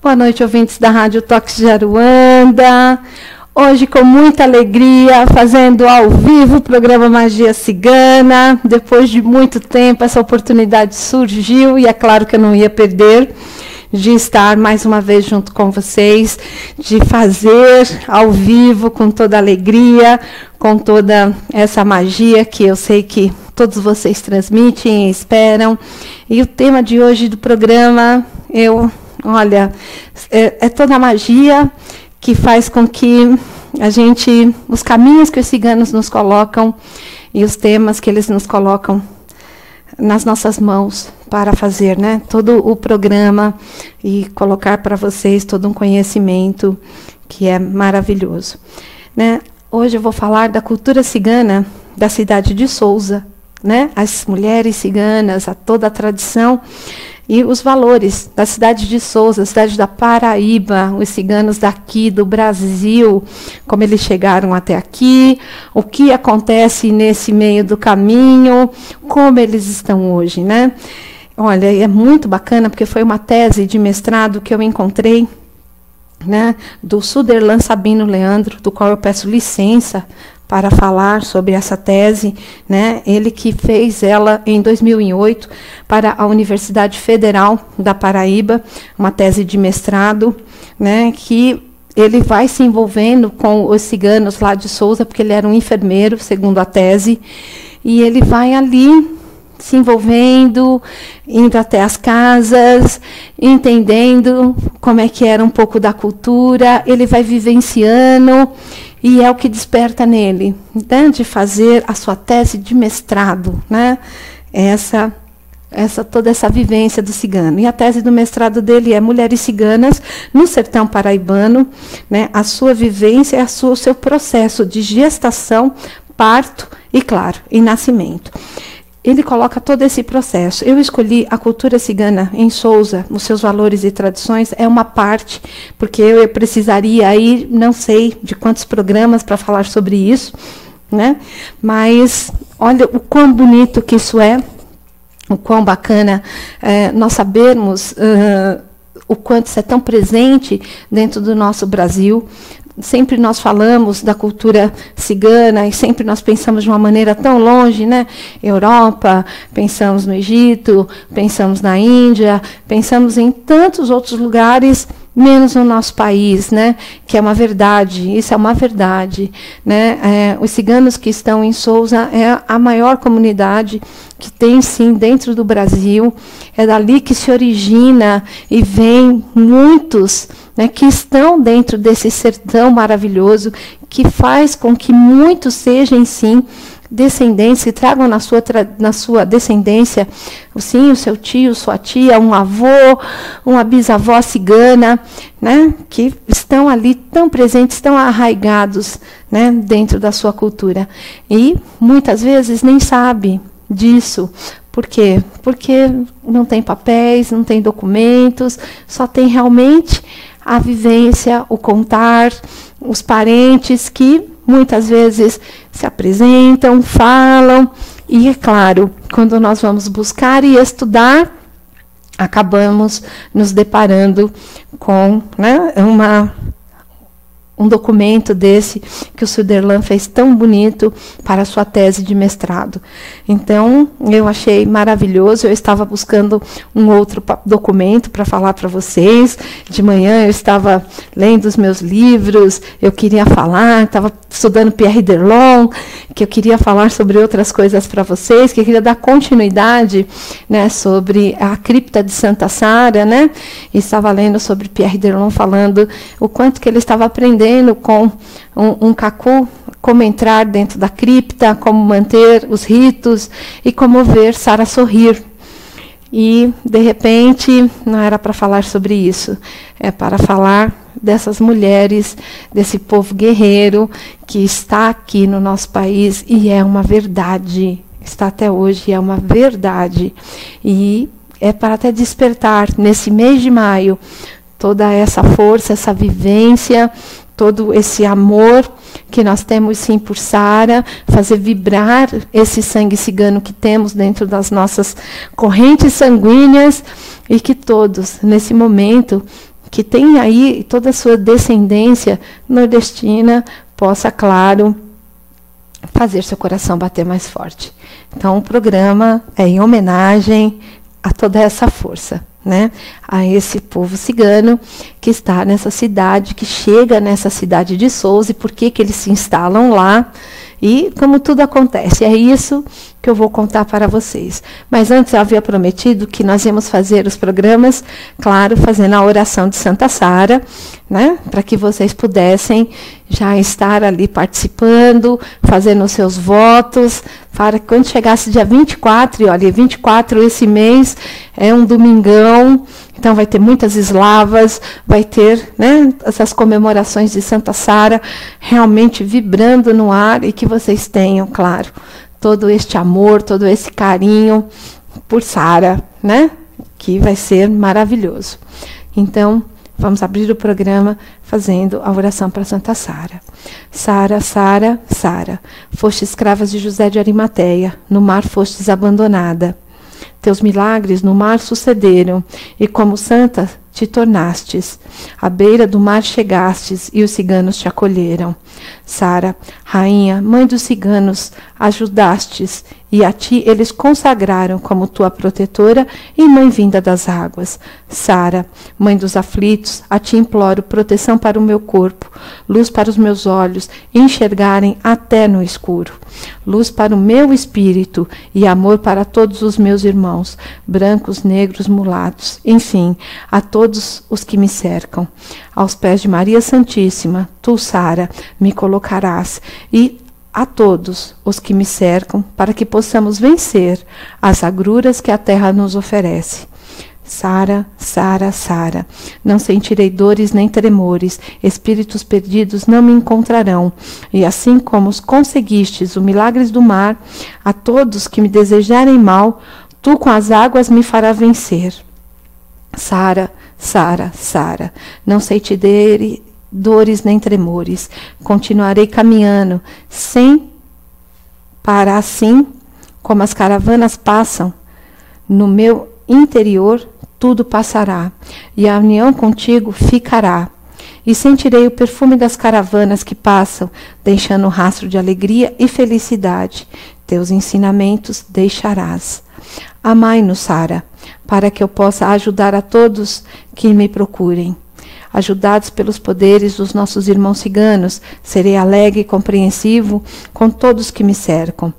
Boa noite, ouvintes da Rádio Toques de Aruanda. Hoje, com muita alegria, fazendo ao vivo o programa Magia Cigana. Depois de muito tempo, essa oportunidade surgiu e é claro que eu não ia perder de estar mais uma vez junto com vocês, de fazer ao vivo com toda alegria, com toda essa magia que eu sei que todos vocês transmitem e esperam. E o tema de hoje do programa, olha, é toda a magia que faz com que a gente, os caminhos que os ciganos nos colocam e os temas que eles nos colocam nas nossas mãos para fazer, né, todo o programa e colocar para vocês todo um conhecimento que é maravilhoso, né? Hoje eu vou falar da cultura cigana da cidade de Sousa, né? As mulheres ciganas, toda a tradição e os valores da cidade de Sousa, cidade da Paraíba, os ciganos daqui do Brasil, como eles chegaram até aqui, o que acontece nesse meio do caminho, como eles estão hoje, né? Olha, é muito bacana, porque foi uma tese de mestrado que eu encontrei, né, do Suderlan Sabino Leandro, do qual eu peço licença para falar sobre essa tese, né? Ele que fez ela em 2008 para a Universidade Federal da Paraíba, uma tese de mestrado, né, que ele vai se envolvendo com os ciganos lá de Sousa, porque ele era um enfermeiro, segundo a tese, e ele vai ali se envolvendo, indo até as casas, entendendo como é que era um pouco da cultura, ele vai vivenciando, e é o que desperta nele, né, de fazer a sua tese de mestrado, né, toda essa vivência do cigano. E a tese do mestrado dele é Mulheres Ciganas no Sertão Paraibano, né, a sua vivência, o seu processo de gestação, parto e, claro, e nascimento. Ele coloca todo esse processo. Eu escolhi a cultura cigana em Sousa, os seus valores e tradições, é uma parte, porque eu precisaria ir, não sei de quantos programas para falar sobre isso, né? Mas olha o quão bonito que isso é, o quão bacana nós sabermos o quanto isso é tão presente dentro do nosso Brasil. Sempre nós falamos da cultura cigana e sempre nós pensamos de uma maneira tão longe, né? Europa, pensamos no Egito, pensamos na Índia, pensamos em tantos outros lugares, menos no nosso país, né? Que é uma verdade, isso é uma verdade, né? Os ciganos que estão em Sousa é a maior comunidade que tem, sim, dentro do Brasil. É dali que se origina e vem muitos, né, que estão dentro desse sertão maravilhoso, que faz com que muitos sejam, sim, descendentes, que tragam na sua descendência, sim, o seu tio, sua tia, um avô, uma bisavó cigana, né, que estão ali tão presentes, tão arraigados, né, dentro da sua cultura. E muitas vezes nem sabe disso. Por quê? Porque não tem papéis, não tem documentos, só tem realmente a vivência, o contar, os parentes que muitas vezes se apresentam, falam, e é claro, quando nós vamos buscar e estudar, acabamos nos deparando com, né, um documento desse que o Suderlan fez tão bonito para a sua tese de mestrado. Então, eu achei maravilhoso. Eu estava buscando um outro documento para falar para vocês. De manhã eu estava lendo os meus livros, eu queria falar, estava estudando Pierre Derlon, que eu queria falar sobre outras coisas para vocês, que eu queria dar continuidade, né, sobre a cripta de Santa Sara, né? E estava lendo sobre Pierre Derlon, falando o quanto que ele estava aprendendo com um cacu, como entrar dentro da cripta, como manter os ritos e como ver Sara sorrir. E, de repente, não era para falar sobre isso, é para falar dessas mulheres, desse povo guerreiro que está aqui no nosso país e é uma verdade, está até hoje, é uma verdade. E é para até despertar, nesse mês de maio, toda essa força, essa vivência, todo esse amor que nós temos, sim, por Sara, fazer vibrar esse sangue cigano que temos dentro das nossas correntes sanguíneas e que todos, nesse momento, que tem aí toda a sua descendência nordestina, possa, claro, fazer seu coração bater mais forte. Então, o programa é em homenagem a toda essa força, né? A esse povo cigano que está nessa cidade, que chega nessa cidade de Souza, e por que eles se instalam lá, e como tudo acontece. É isso que eu vou contar para vocês. Mas antes eu havia prometido que nós íamos fazer os programas, claro, fazendo a oração de Santa Sara, né? Para que vocês pudessem já estar ali participando, fazendo os seus votos, para que quando chegasse dia 24, e olha, 24 esse mês é um domingão, então vai ter muitas eslavas, vai ter, né, essas comemorações de Santa Sara realmente vibrando no ar, e que vocês tenham, claro, todo este amor, todo esse carinho por Sara, né? Que vai ser maravilhoso. Então, vamos abrir o programa fazendo a oração para Santa Sara. Sara, Sara, Sara, foste escrava de José de Arimateia, no mar fostes abandonada. Teus milagres no mar sucederam, e como santa te tornastes. À beira do mar chegastes, e os ciganos te acolheram. Sara, rainha, mãe dos ciganos, ajudastes, e a ti eles consagraram como tua protetora e mãe vinda das águas. Sara, mãe dos aflitos, a ti imploro proteção para o meu corpo, luz para os meus olhos, enxergarem até no escuro, luz para o meu espírito e amor para todos os meus irmãos, brancos, negros, mulatos, enfim, a todos os que me cercam. Aos pés de Maria Santíssima, tu, Sara, me colocarás, e a todos os que me cercam, para que possamos vencer as agruras que a terra nos oferece. Sara, Sara, Sara, não sentirei dores nem tremores, espíritos perdidos não me encontrarão, e assim como os conseguistes os milagres do mar, a todos que me desejarem mal, tu com as águas me farás vencer. Sara, Sara, Sara, não sentirei dores nem tremores, continuarei caminhando, sem parar, assim como as caravanas passam, no meu interior tudo passará, e a união contigo ficará. E sentirei o perfume das caravanas que passam, deixando rastro de alegria e felicidade. Teus ensinamentos deixarás. Amai-nos, Sara, para que eu possa ajudar a todos que me procurem. Ajudados pelos poderes dos nossos irmãos ciganos, serei alegre e compreensivo com todos que me cercam.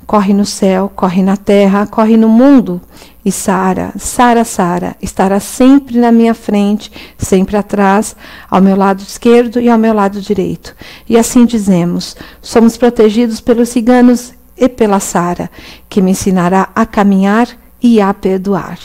Corre no céu, corre na terra, corre no mundo. E Sara, Sara, Sara, estará sempre na minha frente, sempre atrás, ao meu lado esquerdo e ao meu lado direito. E assim dizemos, somos protegidos pelos ciganos e pela Sara, que me ensinará a caminhar e a perdoar.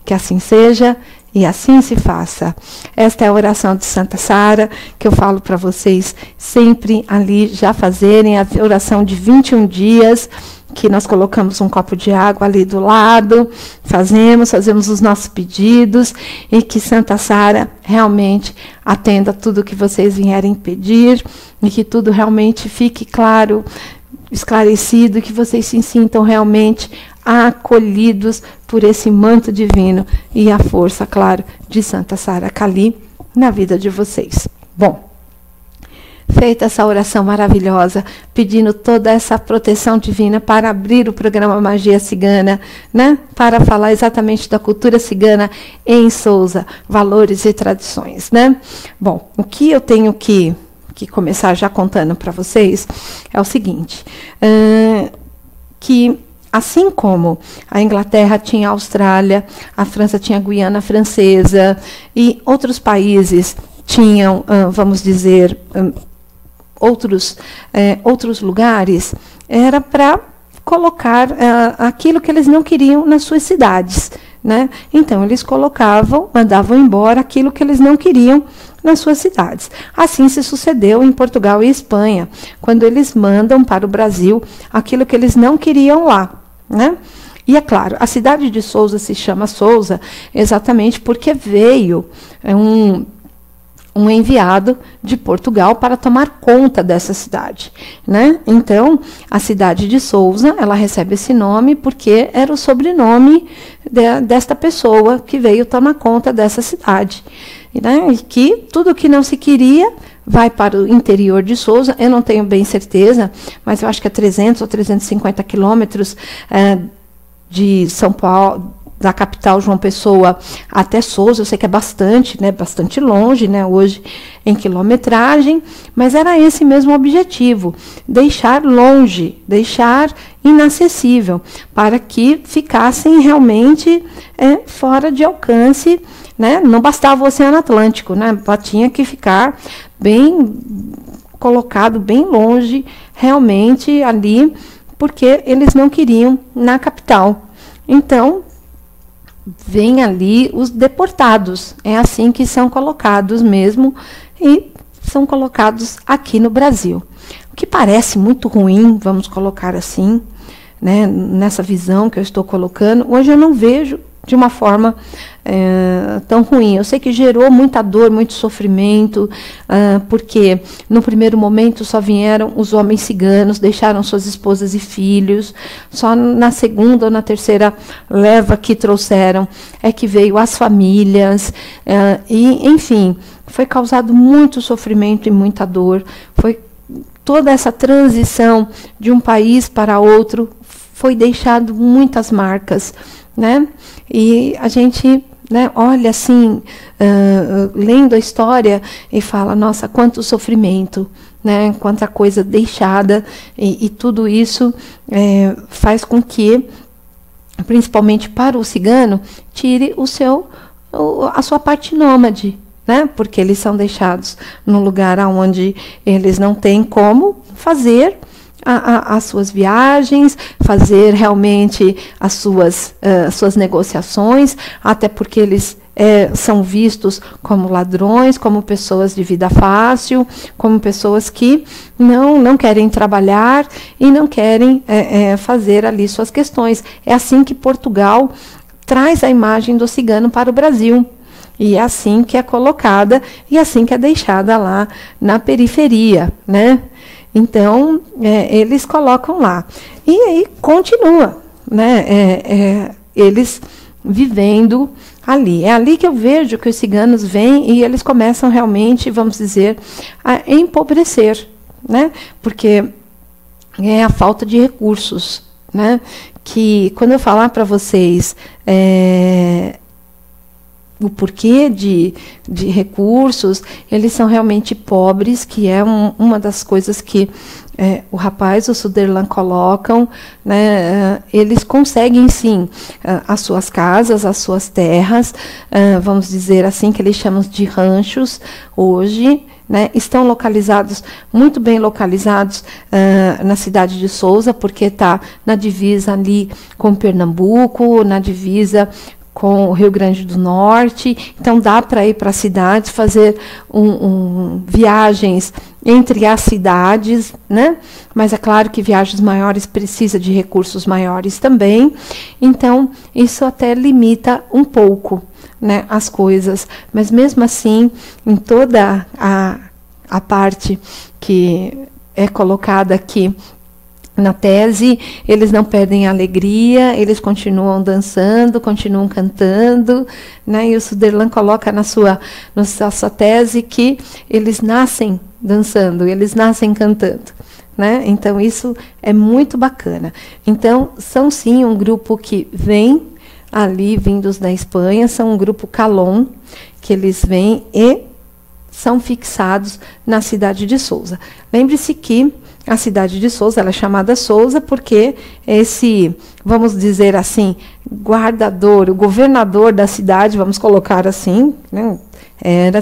Que assim seja e assim se faça. Esta é a oração de Santa Sara, que eu falo para vocês sempre ali já fazerem, a oração de 21 dias, que nós colocamos um copo de água ali do lado, fazemos os nossos pedidos, e que Santa Sara realmente atenda tudo que vocês vierem pedir, e que tudo realmente fique claro, esclarecido, que vocês se sintam realmente acolhidos por esse manto divino e a força, claro, de Santa Sara Kali na vida de vocês. Bom, feita essa oração maravilhosa, pedindo toda essa proteção divina para abrir o programa Magia Cigana, né? Para falar exatamente da cultura cigana em Souza, valores e tradições, né? Bom, o que eu tenho que começar já contando para vocês é o seguinte, que assim como a Inglaterra tinha a Austrália, a França tinha a Guiana Francesa, e outros países tinham, vamos dizer, outros lugares, era para colocar aquilo que eles não queriam nas suas cidades, né? Então, eles mandavam embora aquilo que eles não queriam nas suas cidades. Assim se sucedeu em Portugal e Espanha, quando eles mandam para o Brasil aquilo que eles não queriam lá, né? E é claro, a cidade de Souza se chama Souza exatamente porque veio um enviado de Portugal para tomar conta dessa cidade, né? Então, a cidade de Souza, ela recebe esse nome porque era o sobrenome desta pessoa que veio tomar conta dessa cidade. né, e que tudo que não se queria vai para o interior de Sousa. Eu não tenho bem certeza, mas eu acho que é 300 ou 350 quilômetros de São Paulo, da capital João Pessoa até Sousa. Eu sei que é bastante, né, bastante longe, né, hoje em quilometragem, mas era esse mesmo objetivo, deixar longe, deixar inacessível, para que ficassem realmente fora de alcance, né? Não bastava o Oceano Atlântico, né? Tinha que ficar bem colocado, bem longe, realmente ali, porque eles não queriam na capital. Então, vem ali os deportados, é assim que são colocados mesmo, e são colocados aqui no Brasil. O que parece muito ruim, vamos colocar assim, né, nessa visão que eu estou colocando, hoje eu não vejo de uma forma tão ruim. Eu sei que gerou muita dor, muito sofrimento, porque no primeiro momento só vieram os homens ciganos, deixaram suas esposas e filhos, só na segunda ou na terceira leva que trouxeram é que veio as famílias, e enfim, foi causado muito sofrimento e muita dor, foi toda essa transição de um país para outro, foi deixado muitas marcas, né? E a gente, né, olha assim, lendo a história e fala, nossa, quanto sofrimento, né, quanta coisa deixada, e tudo isso faz com que, principalmente para o cigano, tire a sua parte nômade, né, porque eles são deixados num lugar onde eles não têm como fazer as suas viagens, fazer realmente as suas negociações, até porque eles são vistos como ladrões, como pessoas de vida fácil, como pessoas que não querem trabalhar e não querem fazer ali suas questões. É assim que Portugal traz a imagem do cigano para o Brasil. E é assim que é colocada e assim que é deixada lá na periferia, né? Então, eles colocam lá. E aí continua, né? Eles vivendo ali. É ali que eu vejo que os ciganos vêm e eles começam realmente, vamos dizer, a empobrecer, né? Porque é a falta de recursos, né? Que quando eu falar para vocês o porquê de recursos, eles são realmente pobres, que é uma das coisas que o rapaz, o Suderlan colocam, né, eles conseguem sim as suas casas, as suas terras, vamos dizer assim, que eles chamam de ranchos hoje, né, estão localizados, muito bem localizados na cidade de Sousa, porque está na divisa ali com Pernambuco, na divisa com o Rio Grande do Norte, então dá para ir para as cidades, fazer viagens entre as cidades, né? Mas é claro que viagens maiores precisa de recursos maiores também, então isso até limita um pouco, né, as coisas, mas mesmo assim, em toda a parte que é colocada aqui na tese, eles não perdem a alegria, eles continuam dançando, continuam cantando, né? E o Suderlan coloca na sua tese que eles nascem dançando, eles nascem cantando, né? Então isso é muito bacana. Então são sim um grupo que vem ali vindos da Espanha, são um grupo Calon, que eles vêm e são fixados na cidade de Sousa. Lembre-se que a cidade de Sousa, ela é chamada Sousa porque esse, vamos dizer assim, guardador, o governador da cidade, vamos colocar assim, né,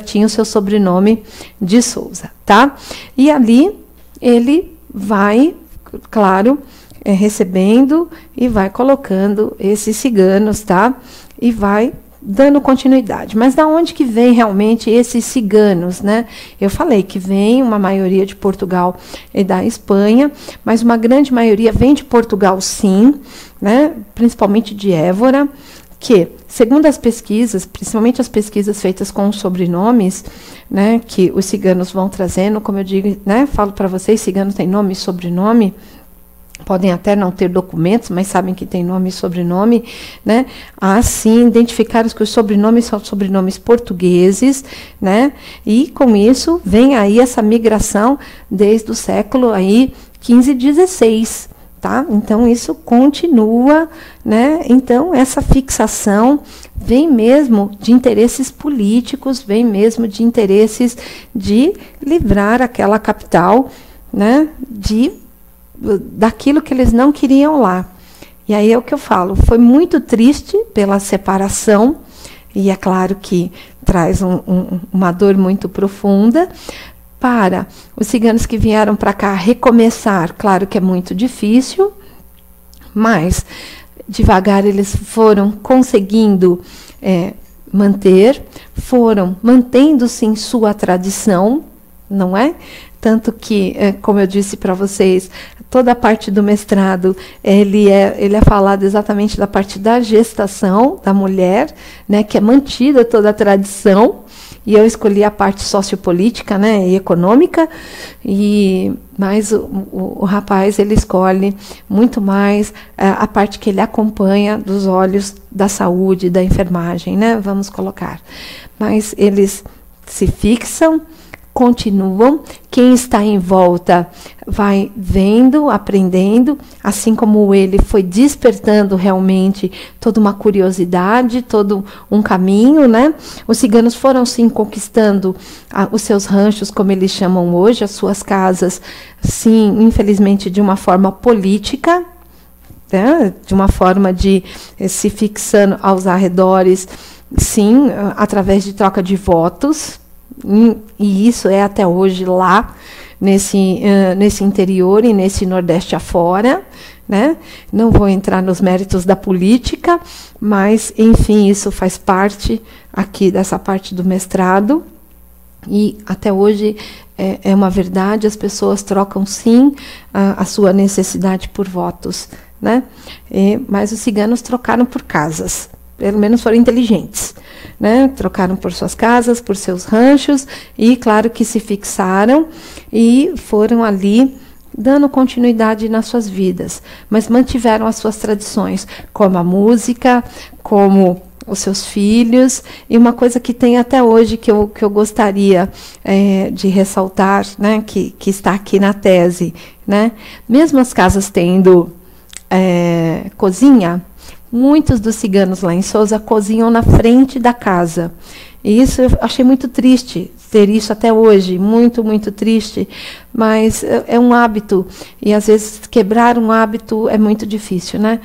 tinha o seu sobrenome de Sousa, tá? E ali ele vai, claro, recebendo e vai colocando esses ciganos, tá? E vai dando continuidade. Mas da onde que vem realmente esses ciganos, né? Eu falei que vem uma maioria de Portugal e da Espanha, mas uma grande maioria vem de Portugal, sim, né? Principalmente de Évora, que, segundo as pesquisas, principalmente as pesquisas feitas com os sobrenomes, né, que os ciganos vão trazendo, como eu digo, né, falo para vocês, cigano tem nome e sobrenome, podem até não ter documentos, mas sabem que tem nome e sobrenome, né? Assim, identificar que os sobrenomes são sobrenomes portugueses, né? E com isso vem aí essa migração desde o século aí 15 e 16, tá? Então isso continua, né? Então essa fixação vem mesmo de interesses políticos, vem mesmo de interesses de livrar aquela capital, né? Daquilo que eles não queriam lá. E aí é o que eu falo, foi muito triste pela separação, e é claro que traz uma dor muito profunda. Para os ciganos que vieram para cá recomeçar, claro que é muito difícil, mas devagar eles foram conseguindo foram mantendo-se em sua tradição, não é? Tanto que, como eu disse para vocês, toda a parte do mestrado, ele é falado exatamente da parte da gestação da mulher, né, que é mantida toda a tradição, e eu escolhi a parte sociopolítica, né, e econômica, mas o rapaz ele escolhe muito mais a parte que ele acompanha dos olhos da saúde, da enfermagem, né, vamos colocar. Mas eles se fixam, continuam, quem está em volta vai vendo, aprendendo, assim como ele foi despertando realmente toda uma curiosidade, todo um caminho, né? Os ciganos foram sim conquistando os seus ranchos, como eles chamam hoje, as suas casas, sim, infelizmente de uma forma política, né? De uma forma de se fixando aos arredores, sim, através de troca de votos. E isso é até hoje lá, nesse interior e nesse Nordeste afora, né? Não vou entrar nos méritos da política, mas, enfim, isso faz parte aqui dessa parte do mestrado. E até hoje é uma verdade, as pessoas trocam, sim, a sua necessidade por votos, né? Mas os ciganos trocaram por casas. Pelo menos foram inteligentes, né? Trocaram por suas casas, por seus ranchos, e claro que se fixaram e foram ali dando continuidade nas suas vidas, mas mantiveram as suas tradições, como a música, como os seus filhos, e uma coisa que tem até hoje que eu gostaria de ressaltar, né? Que está aqui na tese, né? Mesmo as casas tendo cozinha, muitos dos ciganos lá em Sousa cozinham na frente da casa. E isso eu achei muito triste, ter isso até hoje, muito, muito triste. Mas é um hábito, e às vezes quebrar um hábito é muito difícil, né?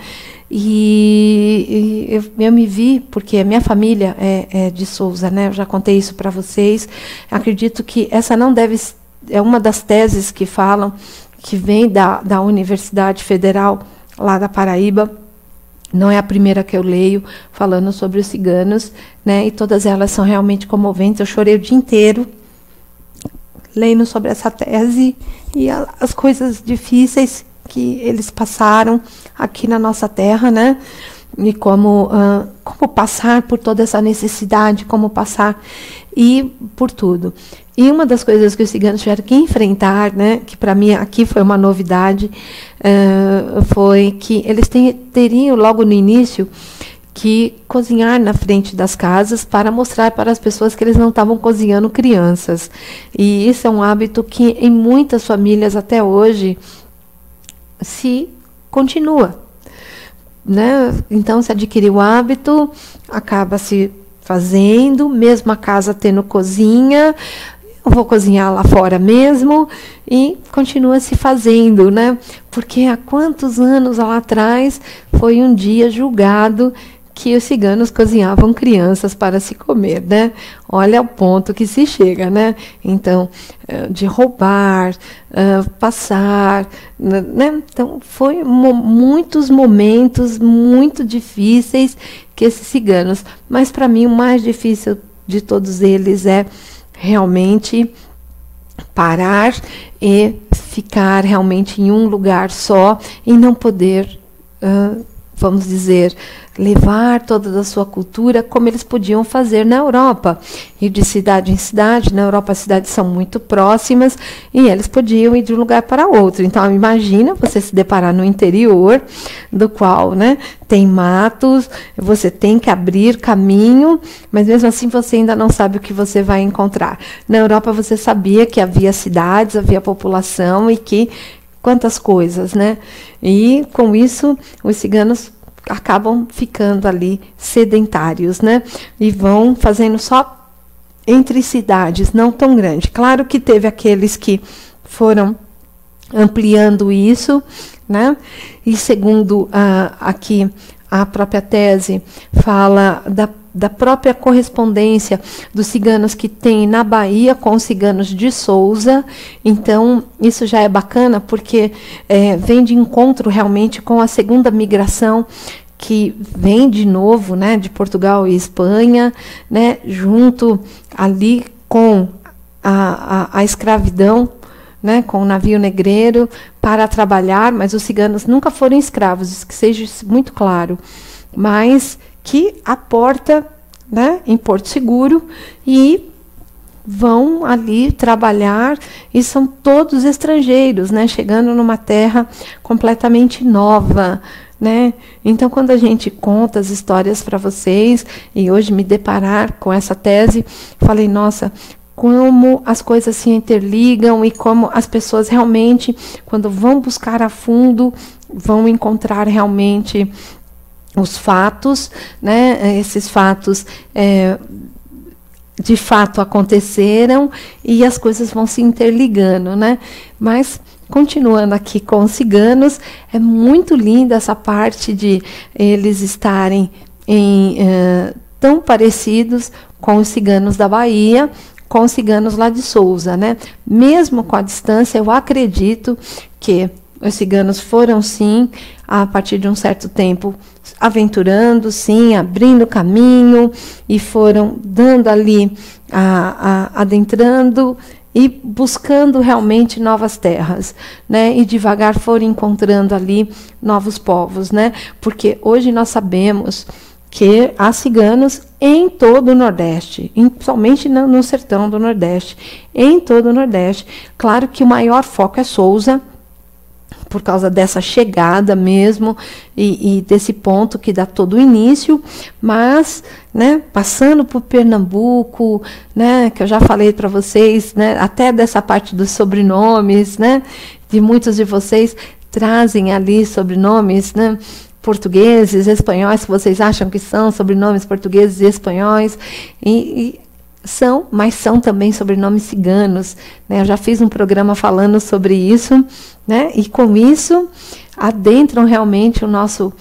E eu me vi, porque a minha família é de Sousa, né? Eu já contei isso para vocês. Acredito que essa não deve... É uma das teses que falam, que vem da Universidade Federal, lá da Paraíba. Não é a primeira que eu leio falando sobre os ciganos, né? E todas elas são realmente comoventes. Eu chorei o dia inteiro lendo sobre essa tese e as coisas difíceis que eles passaram aqui na nossa terra, né? E como passar por toda essa necessidade, como passar e por tudo. E uma das coisas que os ciganos tiveram que enfrentar, né, que para mim aqui foi uma novidade, foi que eles teriam logo no início que cozinhar na frente das casas para mostrar para as pessoas que eles não estavam cozinhando crianças. E isso é um hábito que em muitas famílias até hoje se continua, né? Então se adquiriu o hábito, acaba se fazendo, mesmo a casa tendo cozinha, eu vou cozinhar lá fora mesmo, e continua se fazendo, né? Porque há quantos anos lá atrás foi um dia julgado que os ciganos cozinhavam crianças para se comer, né? Olha o ponto que se chega, né? Então, de roubar, passar, né? Então, foi muitos momentos muito difíceis que esses ciganos... Mas, para mim, o mais difícil de todos eles é realmente parar e ficar realmente em um lugar só e não poder... vamos dizer, levar toda a sua cultura como eles podiam fazer na Europa. Ir de cidade em cidade, na Europa as cidades são muito próximas e eles podiam ir de um lugar para outro. Então, imagina você se deparar no interior, do qual, né, tem matos, você tem que abrir caminho, mas mesmo assim você ainda não sabe o que você vai encontrar. Na Europa você sabia que havia cidades, havia população e que quantas coisas, né? E com isso os ciganos acabam ficando ali sedentários, né? E vão fazendo só entre cidades, não tão grande. Claro que teve aqueles que foram ampliando isso, né? E segundo aqui a própria tese fala da própria correspondência dos ciganos que tem na Bahia com os ciganos de Sousa. Então, isso já é bacana, porque vem de encontro realmente com a segunda migração, que vem de novo, né, de Portugal e Espanha, né, junto ali com a escravidão, né, com o navio negreiro, para trabalhar, mas os ciganos nunca foram escravos, isso que seja muito claro, mas que aporta, né, em Porto Seguro e vão ali trabalhar e são todos estrangeiros, né, chegando numa terra completamente nova, né? Então, quando a gente conta as histórias para vocês e hoje me deparar com essa tese, falei, nossa, como as coisas se interligam e como as pessoas realmente, quando vão buscar a fundo, vão encontrar realmente os fatos, né? Esses fatos de fato aconteceram e as coisas vão se interligando, né? Mas continuando aqui com os ciganos, é muito linda essa parte de eles estarem tão parecidos com os ciganos da Bahia, com os ciganos lá de Sousa, né? Mesmo com a distância, eu acredito que os ciganos foram, sim, a partir de um certo tempo, aventurando, sim, abrindo caminho, e foram dando ali, adentrando e buscando realmente novas terras, né? E devagar foram encontrando ali novos povos, né? Porque hoje nós sabemos que há ciganos em todo o Nordeste, somente no sertão do Nordeste, em todo o Nordeste. Claro que o maior foco é Sousa, por causa dessa chegada mesmo e desse ponto que dá todo o início, mas, né, passando por Pernambuco, né, que eu já falei para vocês, né, até dessa parte dos sobrenomes, né, de muitos de vocês trazem ali sobrenomes, né, portugueses, espanhóis, que vocês acham que são sobrenomes portugueses e espanhóis, mas são também sobrenomes ciganos, né? Eu já fiz um programa falando sobre isso, né? E com isso adentram realmente o nosso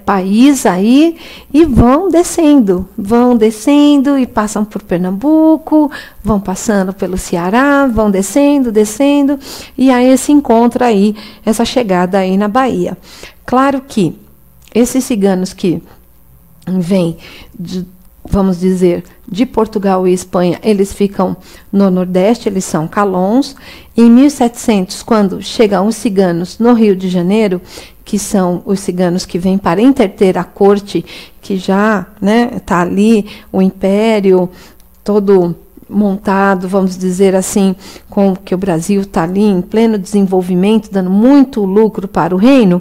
país aí e vão descendo e passam por Pernambuco, vão passando pelo Ceará, vão descendo, e aí se encontra aí essa chegada aí na Bahia. Claro que esses ciganos que vêm vamos dizer, de Portugal e Espanha, eles ficam no Nordeste, eles são calons. Em 1700, quando chegam os ciganos no Rio de Janeiro, que são os ciganos que vêm para interter a corte, que já, né, está ali, o império todo montado, vamos dizer assim, com que o Brasil está ali em pleno desenvolvimento, dando muito lucro para o reino.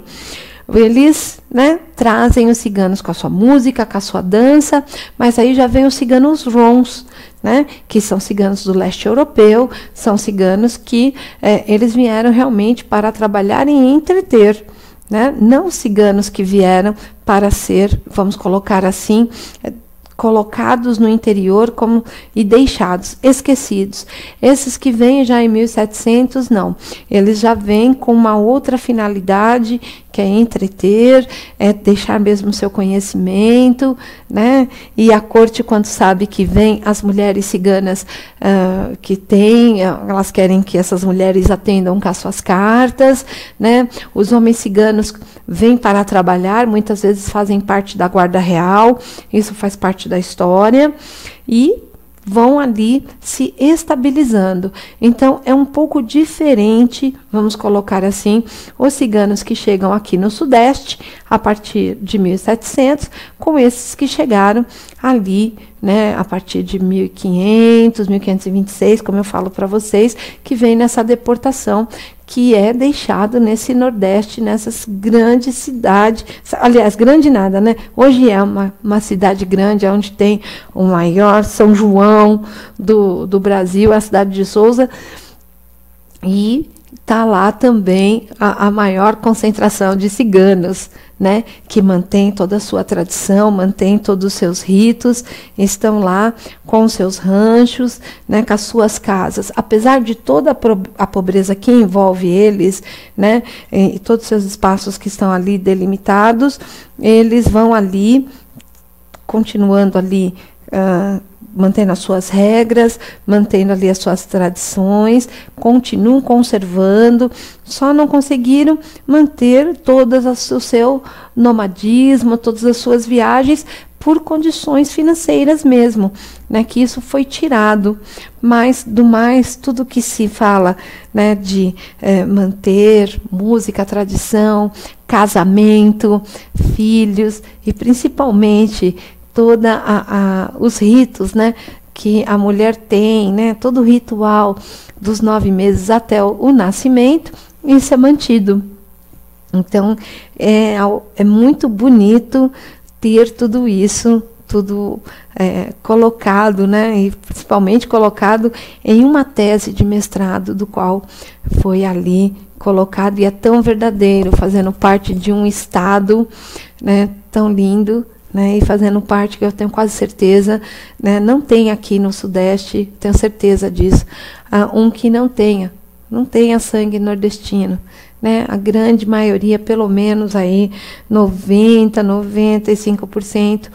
Eles, né, trazem os ciganos com a sua música, com a sua dança, mas aí já vem os ciganos rons, né, que são ciganos do leste europeu, são ciganos que eles vieram realmente para trabalhar e entreter, né, não ciganos que vieram para ser, vamos colocar assim, colocados no interior e deixados, esquecidos. Esses que vêm já em 1700, não. Eles já vêm com uma outra finalidade, que é entreter, é deixar mesmo seu conhecimento, né? E a corte, quando sabe que vem as mulheres ciganas que têm, elas querem que essas mulheres atendam com as suas cartas, né? Os homens ciganos vêm para trabalhar, muitas vezes fazem parte da guarda real, isso faz parte da história, e vão ali se estabilizando. Então, é um pouco diferente, vamos colocar assim, os ciganos que chegam aqui no Sudeste, a partir de 1700, com esses que chegaram ali, né, a partir de 1500, 1526, como eu falo para vocês, que vem nessa deportação que é deixado nesse Nordeste, nessas grandes cidades, aliás, grande nada, né? Hoje é uma cidade grande, onde tem o maior São João do Brasil, a cidade de Sousa, e está lá também a maior concentração de ciganos, né, que mantém toda a sua tradição, mantém todos os seus ritos, estão lá com os seus ranchos, né, com as suas casas. Apesar de toda a pobreza que envolve eles, né, e todos os seus espaços que estão ali delimitados, eles vão ali, continuando ali, mantendo as suas regras, mantendo ali as suas tradições, continuam conservando, só não conseguiram manter todas o seu nomadismo, todas as suas viagens, por condições financeiras mesmo, né, que isso foi tirado. Mas, do mais, tudo que se fala, né, de manter música, tradição, casamento, filhos, e principalmente toda os ritos, né, que a mulher tem, né, todo o ritual dos 9 meses até o nascimento, isso é mantido. Então, é muito bonito ter tudo isso, tudo colocado, né, e principalmente colocado em uma tese de mestrado, do qual foi ali colocado, e é tão verdadeiro, fazendo parte de um estado, né, tão lindo, né, e fazendo parte, que eu tenho quase certeza, né, não tem aqui no Sudeste, tenho certeza disso, um que não tenha sangue nordestino, né, a grande maioria, pelo menos aí 95%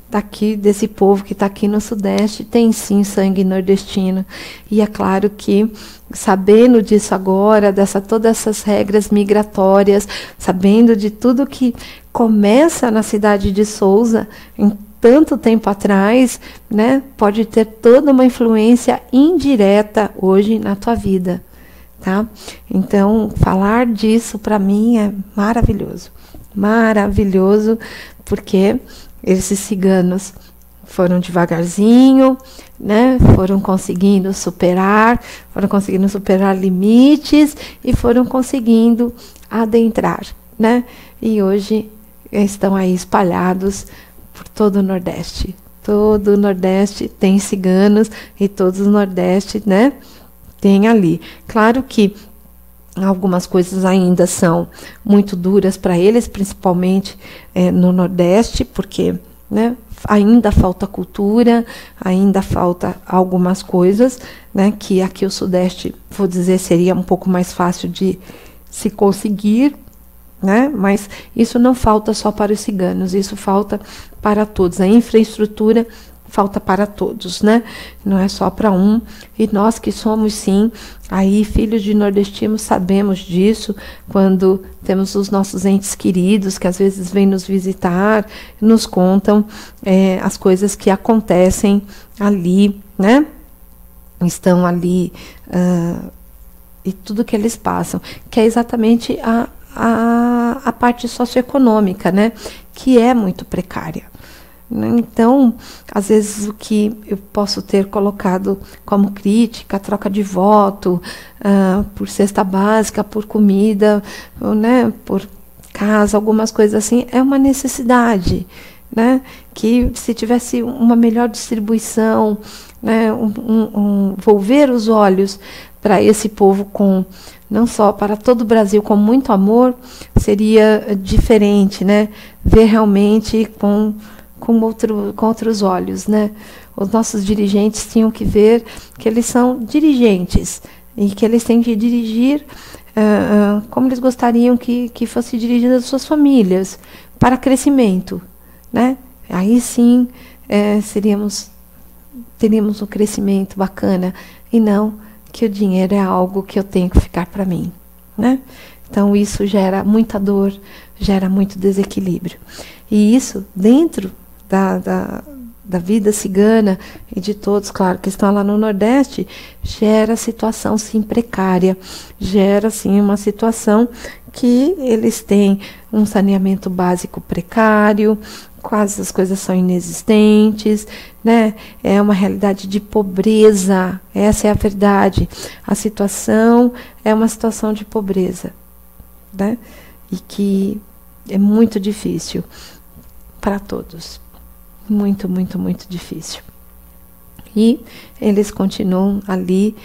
daqui, desse povo que está aqui no Sudeste, tem sim sangue nordestino. E é claro que, sabendo disso agora, todas essas regras migratórias, sabendo de tudo que começa na cidade de Sousa, em tanto tempo atrás, né, pode ter toda uma influência indireta hoje na tua vida, tá? Então, falar disso para mim é maravilhoso, maravilhoso, porque esses ciganos foram devagarzinho, né, foram conseguindo superar limites, e foram conseguindo adentrar, né? E hoje estão aí espalhados por todo o Nordeste. Todo o Nordeste tem ciganos, e todo o Nordeste, né, tem ali. Claro que algumas coisas ainda são muito duras para eles, principalmente no Nordeste, porque, né, ainda falta cultura, ainda falta algumas coisas, né, que aqui o Sudeste, vou dizer, seria um pouco mais fácil de se conseguir, né? Mas isso não falta só para os ciganos, isso falta para todos. A infraestrutura falta para todos, né? Não é só para um. E nós que somos, sim, aí filhos de nordestinos, sabemos disso, quando temos os nossos entes queridos, que às vezes vêm nos visitar, nos contam as coisas que acontecem ali, né? Estão ali, e tudo que eles passam, que é exatamente a parte socioeconômica, né, que é muito precária. Então, às vezes, o que eu posso ter colocado como crítica, troca de voto, por cesta básica, por comida, né, por casa, algumas coisas assim, é uma necessidade, né, que se tivesse uma melhor distribuição, né, volver os olhos para esse povo, não só para todo o Brasil, com muito amor, seria diferente, né? Ver realmente com outros olhos, né? Os nossos dirigentes tinham que ver que eles são dirigentes e que eles têm que dirigir como eles gostariam que fosse dirigida as suas famílias, para crescimento, né? Aí sim teríamos um crescimento bacana, e não que o dinheiro é algo que eu tenho que ficar para mim, né? Então isso gera muita dor, gera muito desequilíbrio. E isso dentro da vida cigana e de todos, claro, que estão lá no Nordeste, gera situação, sim, precária, gera, sim, uma situação que eles têm um saneamento básico precário, quase as coisas são inexistentes, né? É uma realidade de pobreza, essa é a verdade. A situação é uma situação de pobreza, né? E que é muito difícil para todos. Muito, muito, muito difícil. E eles continuam ali,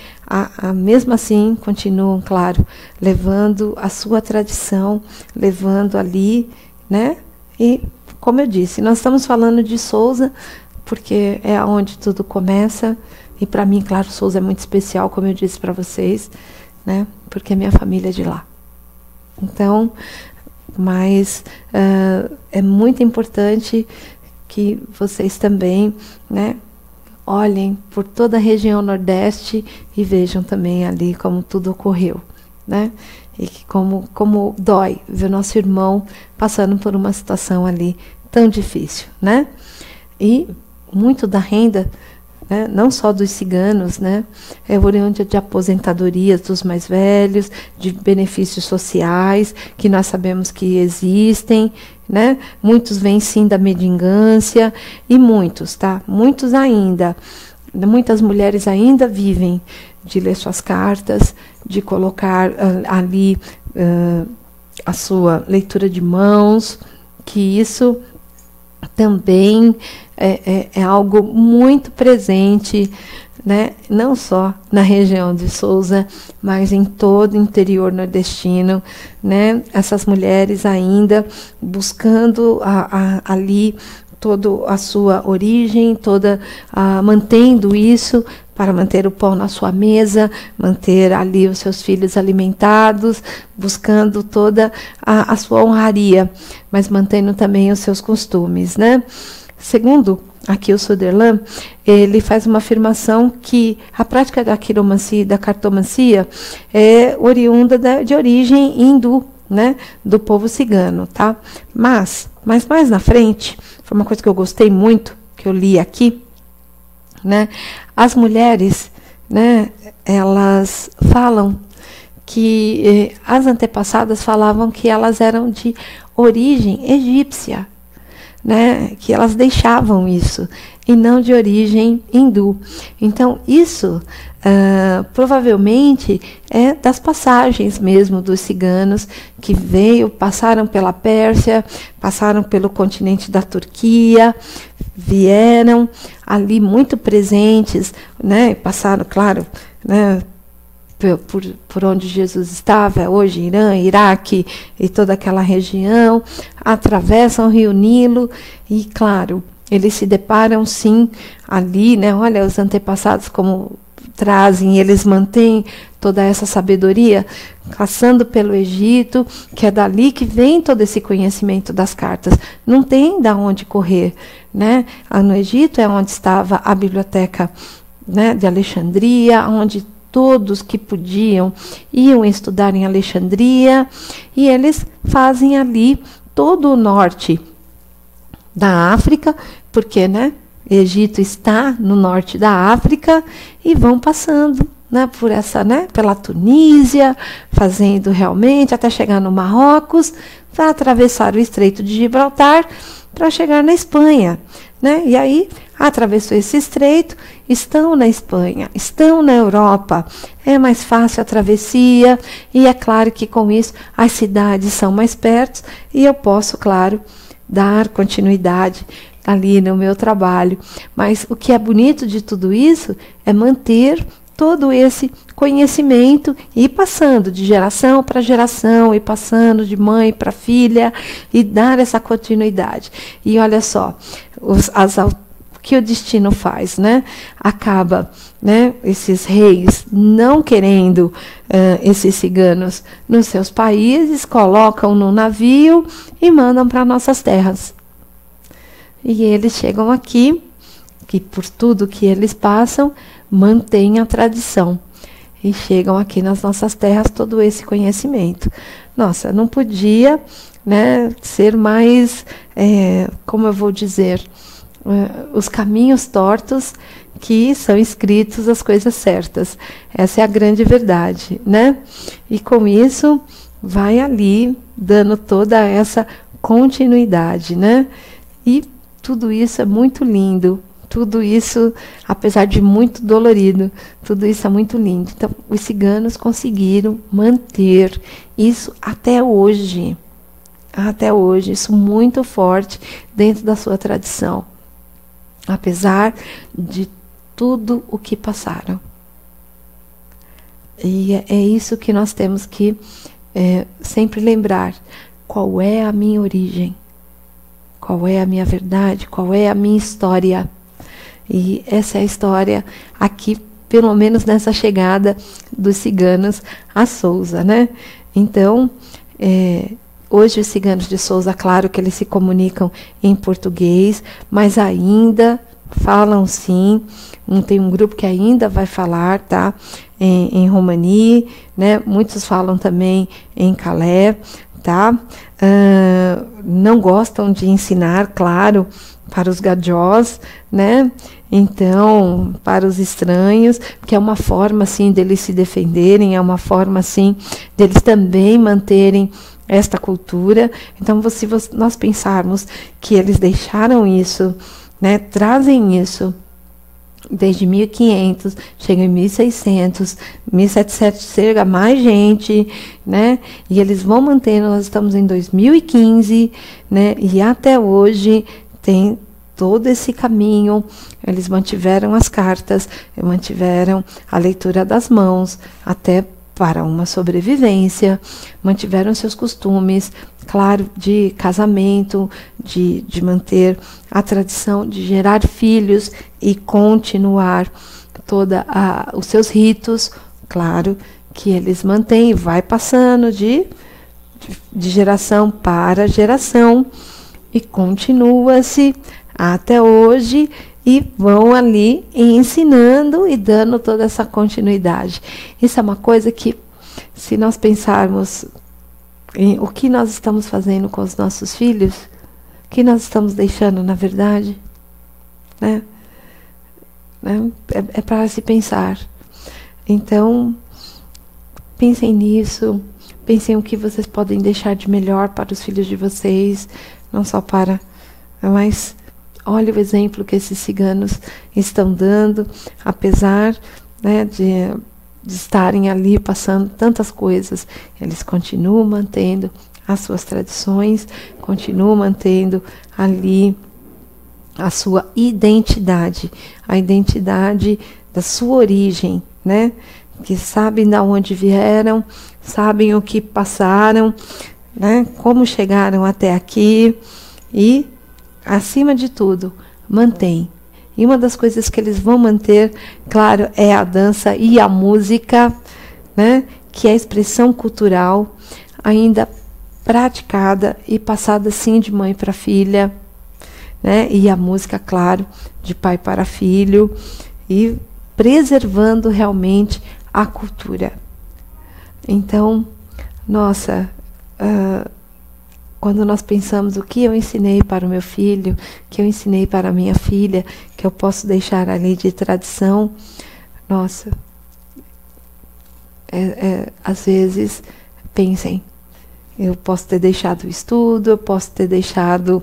mesmo assim, continuam, claro, levando a sua tradição, levando ali, né? E, como eu disse, nós estamos falando de Sousa, porque é onde tudo começa, e para mim, claro, Sousa é muito especial, como eu disse para vocês, né? Porque minha família é de lá. Então, mas é muito importante que vocês também, né, olhem por toda a região Nordeste e vejam também ali como tudo ocorreu, né? E que como dói ver nosso irmão passando por uma situação ali tão difícil, né? E muito da renda, né, não só dos ciganos, né, é oriunda de aposentadorias dos mais velhos, de benefícios sociais, que nós sabemos que existem, né? Muitos vêm sim da mendigância, e muitos, tá? Muitos ainda, muitas mulheres ainda vivem de ler suas cartas, de colocar ali a sua leitura de mãos, que isso também é algo muito presente, né? Não só na região de Sousa, mas em todo o interior nordestino, né? Essas mulheres ainda buscando ali toda a sua origem, mantendo isso para manter o pão na sua mesa, manter ali os seus filhos alimentados, buscando toda a sua honraria, mas mantendo também os seus costumes, né? Segundo aqui o Sutherland, ele faz uma afirmação que a prática da quiromancia e da cartomancia é oriunda de origem hindu, né, do povo cigano, tá? Mas mais na frente, foi uma coisa que eu gostei muito, que eu li aqui, né? As mulheres, né, elas falam que as antepassadas falavam que elas eram de origem egípcia, né, que elas deixavam isso, e não de origem hindu. Então, isso provavelmente é das passagens mesmo dos ciganos que passaram pela Pérsia, passaram pelo continente da Turquia, vieram ali muito presentes, né, passaram, claro, né, por onde Jesus estava, hoje Irã, Iraque e toda aquela região, atravessam o rio Nilo e, claro, eles se deparam sim ali, né? Olha, os antepassados como trazem, eles mantêm toda essa sabedoria, passando pelo Egito, que é dali que vem todo esse conhecimento das cartas. Não tem de onde correr, né? No Egito é onde estava a biblioteca, né, de Alexandria, onde todos que podiam iam estudar em Alexandria, e eles fazem ali todo o norte da África, porque, né, Egito está no norte da África, e vão passando, né, por essa, né, pela Tunísia, fazendo realmente até chegar no Marrocos, para atravessar o Estreito de Gibraltar para chegar na Espanha, né? E aí atravessou esse estreito, estão na Espanha, estão na Europa, é mais fácil a travessia, e é claro que com isso as cidades são mais perto, e eu posso, claro, dar continuidade ali no meu trabalho. Mas o que é bonito de tudo isso é manter todo esse conhecimento e ir passando de geração para geração, e passando de mãe para filha, e dar essa continuidade. E olha só, o que o destino faz, né? Acaba, né, esses reis não querendo esses ciganos nos seus países, colocam no navio e mandam para nossas terras. E eles chegam aqui, que por tudo que eles passam, mantêm a tradição. E chegam aqui nas nossas terras todo esse conhecimento. Nossa, não podia, né, ser mais, como eu vou dizer, os caminhos tortos que são escritos as coisas certas. Essa é a grande verdade, né? E com isso vai ali dando toda essa continuidade, né? E tudo isso é muito lindo. Tudo isso, apesar de muito dolorido, tudo isso é muito lindo. Então, os ciganos conseguiram manter isso até hoje. Até hoje, isso muito forte dentro da sua tradição. Apesar de tudo o que passaram. E é isso que nós temos que sempre lembrar. Qual é a minha origem? Qual é a minha verdade? Qual é a minha história? E essa é a história aqui, pelo menos nessa chegada dos ciganos a Sousa, né? Então, hoje os ciganos de Sousa, claro que eles se comunicam em português, mas ainda falam sim. Tem um grupo que ainda vai falar, tá? Em romani, né? Muitos falam também em calé, tá? Não gostam de ensinar, claro, para os gajós, né? Então, para os estranhos, que é uma forma, assim, deles se defenderem, é uma forma, assim, deles também manterem esta cultura. Então, se nós pensarmos que eles deixaram isso, né, trazem isso desde 1500, chega em 1600, 1700, chega mais gente, né? E eles vão mantendo, nós estamos em 2015, né? E até hoje tem todo esse caminho. Eles mantiveram as cartas, mantiveram a leitura das mãos, até para uma sobrevivência, mantiveram seus costumes, claro, de casamento, de manter a tradição de gerar filhos e continuar os seus ritos, claro, que eles mantêm, vai passando de geração para geração e continua-se até hoje, e vão ali ensinando e dando toda essa continuidade. Isso é uma coisa que, se nós pensarmos em o que nós estamos fazendo com os nossos filhos, o que nós estamos deixando, na verdade, né? É para se pensar. Então, pensem nisso, pensem o que vocês podem deixar de melhor para os filhos de vocês, não só para, mas olha o exemplo que esses ciganos estão dando, apesar, né, de estarem ali passando tantas coisas, eles continuam mantendo as suas tradições, continuam mantendo ali a sua identidade, a identidade da sua origem, né? Que sabem de onde vieram, sabem o que passaram, né? Como chegaram até aqui e, acima de tudo, mantém. E uma das coisas que eles vão manter, claro, é a dança e a música, né? Que é a expressão cultural ainda praticada e passada assim de mãe para filha, né? E a música, claro, de pai para filho, e preservando realmente a cultura. Então, nossa, quando nós pensamos o que eu ensinei para o meu filho, o que eu ensinei para a minha filha, que eu posso deixar ali de tradição, nossa, às vezes, pensem, eu posso ter deixado o estudo, eu posso ter deixado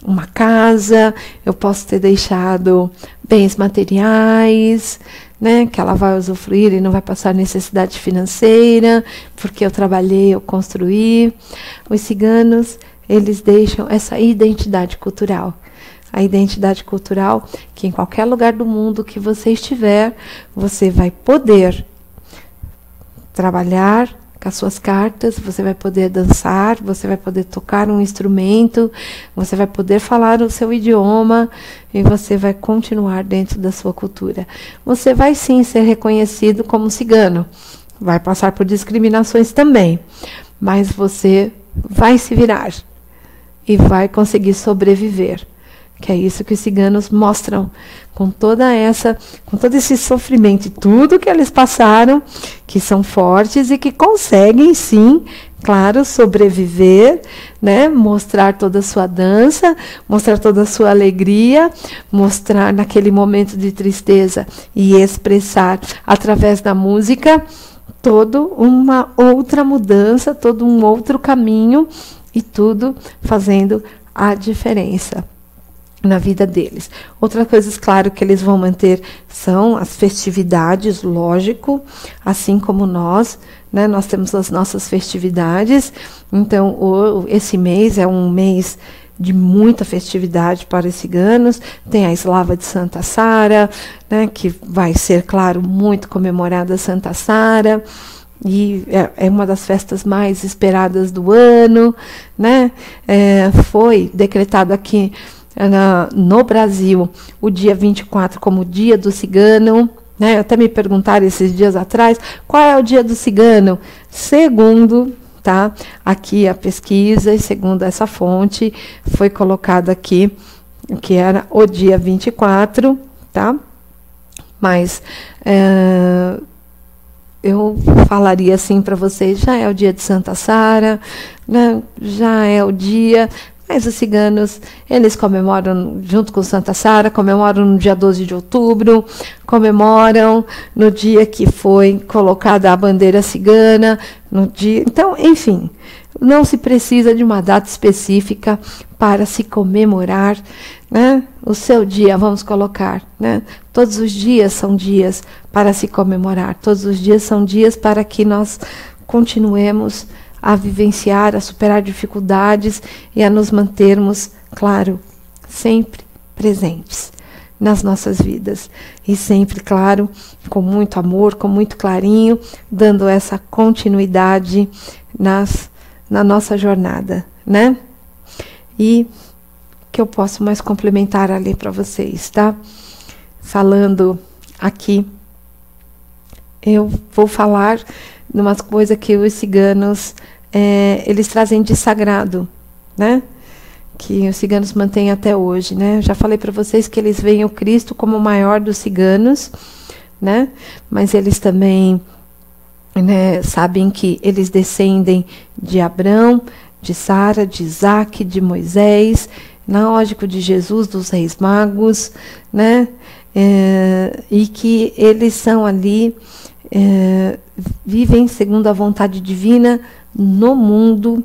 uma casa, eu posso ter deixado bens materiais, né, que ela vai usufruir e não vai passar necessidade financeira, porque eu trabalhei, eu construí. Os ciganos, eles deixam essa identidade cultural. A identidade cultural que em qualquer lugar do mundo que você estiver, você vai poder trabalhar com as suas cartas, você vai poder dançar, você vai poder tocar um instrumento, você vai poder falar o seu idioma e você vai continuar dentro da sua cultura. Você vai sim ser reconhecido como cigano, vai passar por discriminações também, mas você vai se virar e vai conseguir sobreviver. Que é isso que os ciganos mostram com todo esse sofrimento e tudo que eles passaram, que são fortes e que conseguem sim claro, sobreviver, né? Mostrar toda a sua dança, mostrar toda a sua alegria, mostrar naquele momento de tristeza e expressar através da música toda uma outra mudança, todo um outro caminho e tudo fazendo a diferença na vida deles. Outras coisas, claro, que eles vão manter são as festividades, lógico, assim como nós, né? Nós temos as nossas festividades. Então, esse mês é um mês de muita festividade para os ciganos. Tem a Eslava de Santa Sara, né? Que vai ser, claro, muito comemorada Santa Sara. E é uma das festas mais esperadas do ano, né? Foi decretado aqui no Brasil o dia 24 como dia do cigano, né? Até me perguntaram esses dias atrás, qual é o dia do cigano? Segundo, tá? Aqui a pesquisa e segundo essa fonte, foi colocado aqui que era o dia 24, tá? Mas eu falaria assim para vocês, já é o dia de Santa Sara, né? Já é o dia... Mas os ciganos, eles comemoram, junto com Santa Sara, comemoram no dia 12 de outubro, comemoram no dia que foi colocada a bandeira cigana, no dia... Então, enfim, não se precisa de uma data específica para se comemorar, né? O seu dia, vamos colocar, né? Todos os dias são dias para se comemorar, todos os dias são dias para que nós continuemos a vivenciar, a superar dificuldades e a nos mantermos, claro, sempre presentes nas nossas vidas. E sempre, claro, com muito amor, com muito carinho, dando essa continuidade na nossa jornada, né? E que eu posso mais complementar ali para vocês, tá? Falando aqui, eu vou falar de umas coisas que os ciganos eles trazem de sagrado, né? Que os ciganos mantêm até hoje, né? Já falei para vocês que eles veem o Cristo como o maior dos ciganos, né? Mas eles também, né, sabem que eles descendem de Abraão, de Sara, de Isaac, de Moisés, lógico, de Jesus, dos Reis Magos, né? E que eles são ali, vivem segundo a vontade divina no mundo,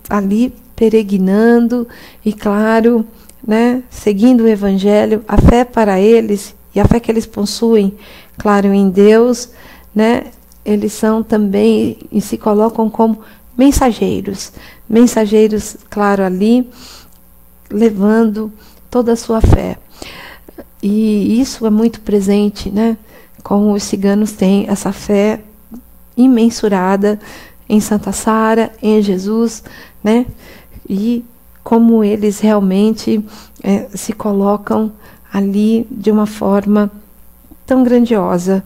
ali peregrinando e, claro, né, seguindo o Evangelho, a fé para eles e a fé que eles possuem, claro, em Deus, né, eles são também e se colocam como mensageiros, claro, ali, levando toda a sua fé. E isso é muito presente, né? Como os ciganos têm essa fé imensurada em Santa Sara, em Jesus, né? E como eles realmente se colocam ali de uma forma tão grandiosa,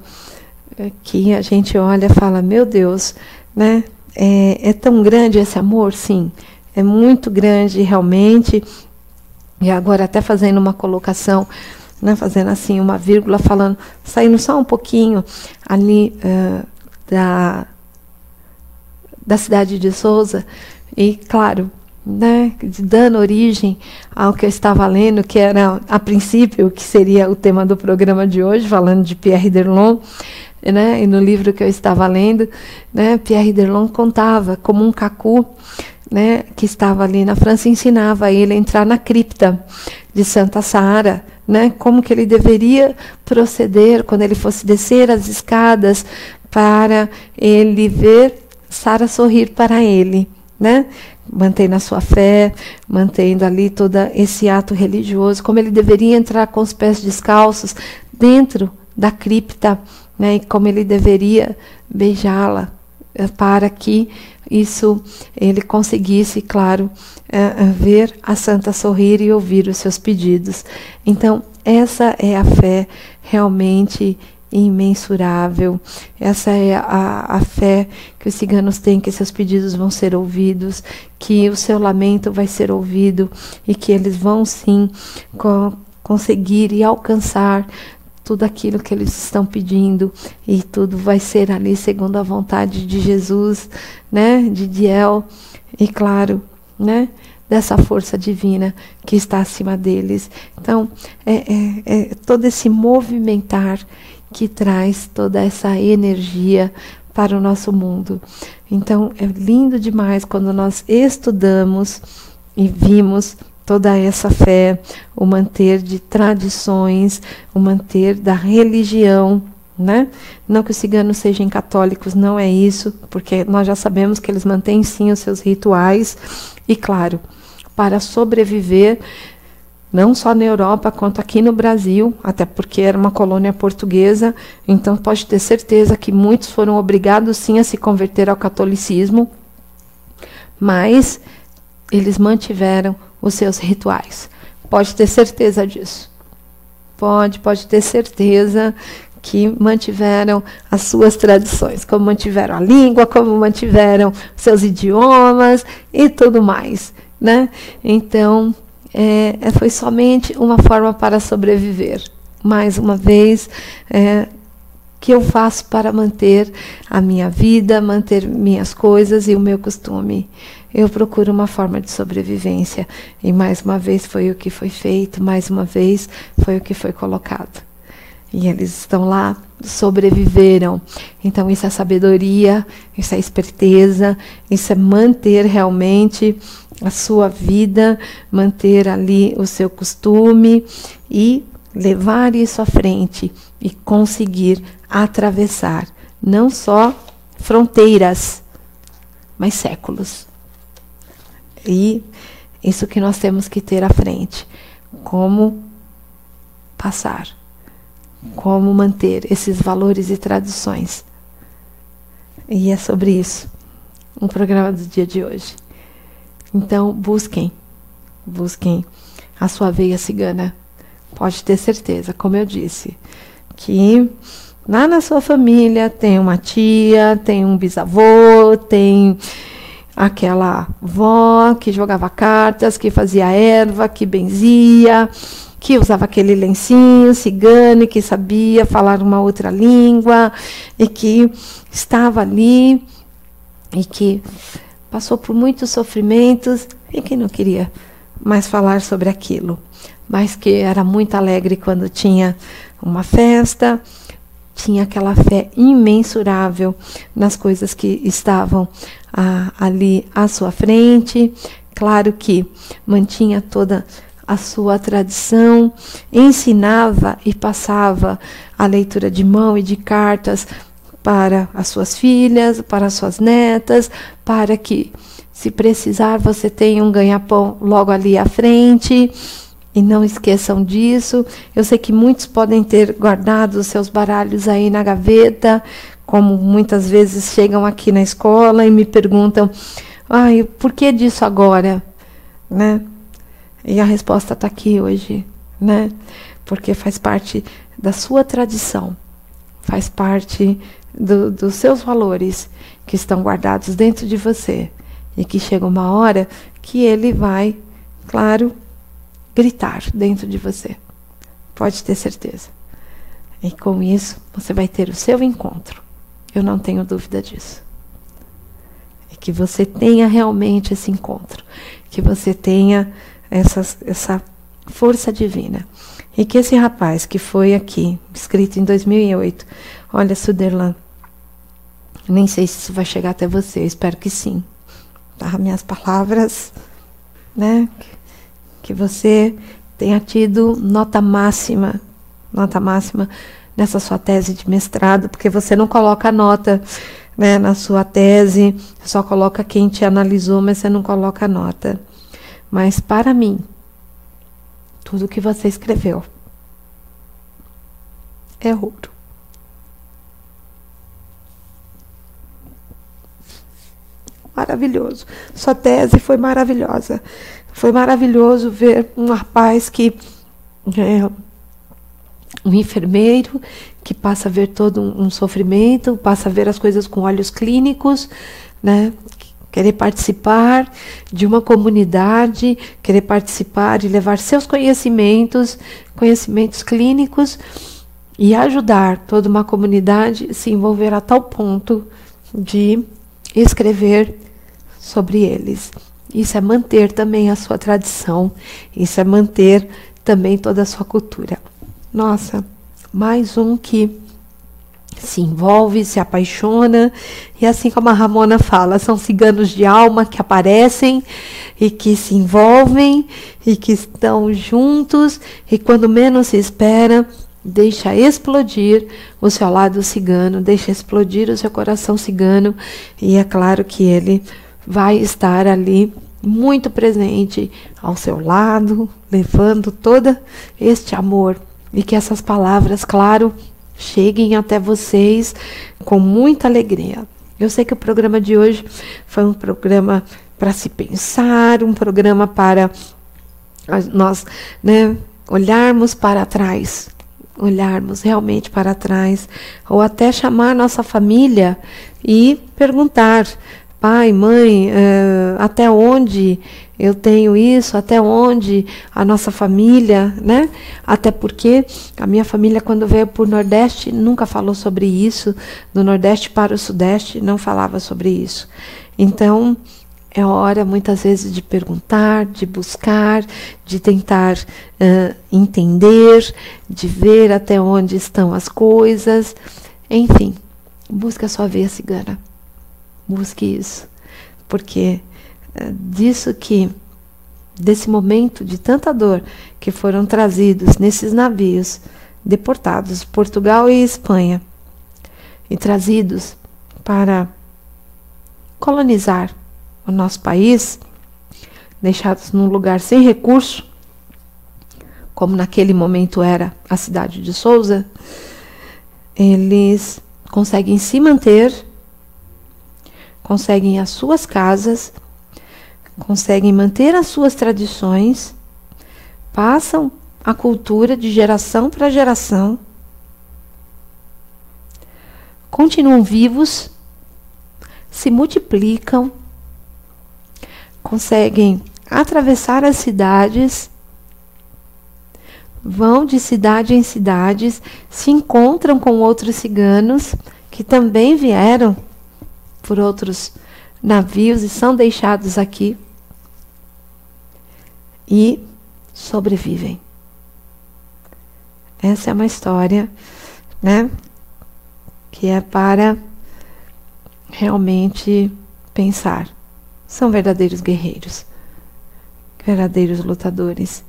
que a gente olha e fala, meu Deus, né? É tão grande esse amor? Sim, é muito grande realmente. E agora até fazendo uma colocação, né, fazendo assim uma vírgula, falando, saindo só um pouquinho ali da cidade de Sousa, e claro, né, dando origem ao que eu estava lendo, que era a princípio, que seria o tema do programa de hoje, falando de Pierre Derlon, né, e no livro que eu estava lendo, né, Pierre Derlon contava como um cacu, né, que estava ali na França, ensinava ele a entrar na cripta de Santa Sara, né, como que ele deveria proceder quando ele fosse descer as escadas para ele ver Sara sorrir para ele, né, mantendo a sua fé, mantendo ali todo esse ato religioso, como ele deveria entrar com os pés descalços dentro da cripta, né, e como ele deveria beijá-la, para que isso ele conseguisse, claro, ver a santa sorrir e ouvir os seus pedidos. Então, essa é a fé realmente imensurável. Essa é a fé que os ciganos têm, que seus pedidos vão ser ouvidos, que o seu lamento vai ser ouvido e que eles vão sim conseguir e alcançar tudo aquilo que eles estão pedindo, e tudo vai ser ali segundo a vontade de Jesus, né, de Diel, e claro, né, dessa força divina que está acima deles. Então, todo esse movimentar que traz toda essa energia para o nosso mundo. Então, é lindo demais quando nós estudamos e vimos toda essa fé, o manter de tradições, o manter da religião, né? Não que os ciganos sejam católicos, não é isso, porque nós já sabemos que eles mantêm sim os seus rituais, e claro, para sobreviver, não só na Europa, quanto aqui no Brasil, até porque era uma colônia portuguesa, então pode ter certeza que muitos foram obrigados sim a se converter ao catolicismo, mas eles mantiveram os seus rituais. Pode ter certeza disso. Pode ter certeza que mantiveram as suas tradições, como mantiveram a língua, como mantiveram seus idiomas e tudo mais, né? Então, foi somente uma forma para sobreviver. Mais uma vez, que eu faço para manter a minha vida, manter minhas coisas e o meu costume. Eu procuro uma forma de sobrevivência. E mais uma vez foi o que foi feito, mais uma vez foi o que foi colocado. E eles estão lá, sobreviveram. Então isso é sabedoria, isso é esperteza, isso é manter realmente a sua vida, manter ali o seu costume e levar isso à frente e conseguir atravessar não só fronteiras, mas séculos. E isso que nós temos que ter à frente. Como passar. Como manter esses valores e tradições. E é sobre isso o programa do dia de hoje. Então, busquem a sua veia cigana. Pode ter certeza, como eu disse, que lá na sua família tem uma tia, tem um bisavô, tem aquela vó que jogava cartas, que fazia erva, que benzia, que usava aquele lencinho cigano, que sabia falar uma outra língua, e que estava ali, e que passou por muitos sofrimentos, e que não queria mais falar sobre aquilo, mas que era muito alegre quando tinha uma festa, tinha aquela fé imensurável nas coisas que estavam ali à sua frente. Claro que mantinha toda a sua tradição, ensinava e passava a leitura de mão e de cartas para as suas filhas, para as suas netas, para que, se precisar, você tenha um ganha-pão logo ali à frente. E não esqueçam disso. Eu sei que muitos podem ter guardado os seus baralhos aí na gaveta, como muitas vezes chegam aqui na escola e me perguntam: ai, por que disso agora? Né? E a resposta está aqui hoje, né? Porque faz parte da sua tradição, faz parte dos seus valores que estão guardados dentro de você, e que chega uma hora que ele vai, claro, gritar dentro de você. Pode ter certeza. E com isso, você vai ter o seu encontro. Eu não tenho dúvida disso. E que você tenha realmente esse encontro. Que você tenha essa força divina. E que esse rapaz que foi aqui, escrito em 2008, olha, Suderlan, nem sei se isso vai chegar até você, espero que sim. Tá? Minhas palavras, né? Que você tenha tido nota máxima nessa sua tese de mestrado, porque você não coloca nota, né, na sua tese, só coloca quem te analisou, mas você não coloca nota. Mas para mim, tudo que você escreveu é ouro. Maravilhoso. Sua tese foi maravilhosa. Foi maravilhoso ver um rapaz que um enfermeiro que passa a ver todo um sofrimento, passa a ver as coisas com olhos clínicos, né? Querer participar de uma comunidade, querer participar e levar seus conhecimentos clínicos, e ajudar toda uma comunidade a se envolver a tal ponto de escrever sobre eles. Isso é manter também a sua tradição, isso é manter também toda a sua cultura. Nossa, mais um que se envolve, se apaixona, e assim como a Ramona fala, são ciganos de alma que aparecem e que se envolvem e que estão juntos, e quando menos se espera, deixa explodir o seu lado cigano, deixa explodir o seu coração cigano, e é claro que ele vai estar ali muito presente ao seu lado, levando todo este amor, e que essas palavras, claro, cheguem até vocês com muita alegria. Eu sei que o programa de hoje foi um programa para se pensar, um programa para nós, olharmos para trás, olharmos realmente para trás, ou até chamar nossa família e perguntar: pai, mãe, até onde eu tenho isso, até onde a nossa família, né? Até porque a minha família, quando veio para o Nordeste, nunca falou sobre isso. Do Nordeste para o Sudeste, não falava sobre isso. Então, é hora, muitas vezes, de perguntar, de buscar, de tentar entender, de ver até onde estão as coisas. Enfim, busque a sua veia cigana. Busque isso, porque desse momento de tanta dor que foram trazidos nesses navios deportados, Portugal e Espanha, e trazidos para colonizar o nosso país, deixados num lugar sem recurso, como naquele momento era a cidade de Sousa, eles conseguem se manter, conseguem as suas casas, conseguem manter as suas tradições, passam a cultura de geração para geração, continuam vivos, se multiplicam, conseguem atravessar as cidades, vão de cidade em cidades, se encontram com outros ciganos que também vieram por outros navios e são deixados aqui e sobrevivem. Essa é uma história, que é para realmente pensar. São verdadeiros guerreiros, verdadeiros lutadores,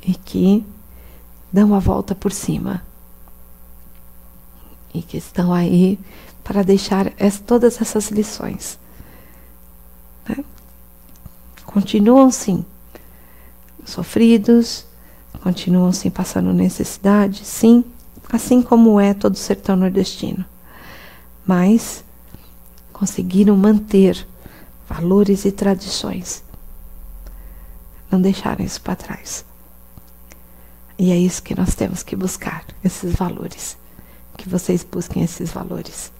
e que dão a volta por cima, e que estão aí para deixar todas essas lições. Continuam sim sofridos, continuam sim passando necessidade, sim, assim como é todo o sertão nordestino, mas conseguiram manter valores e tradições, não deixaram isso para trás. E é isso que nós temos que buscar, esses valores, que vocês busquem esses valores.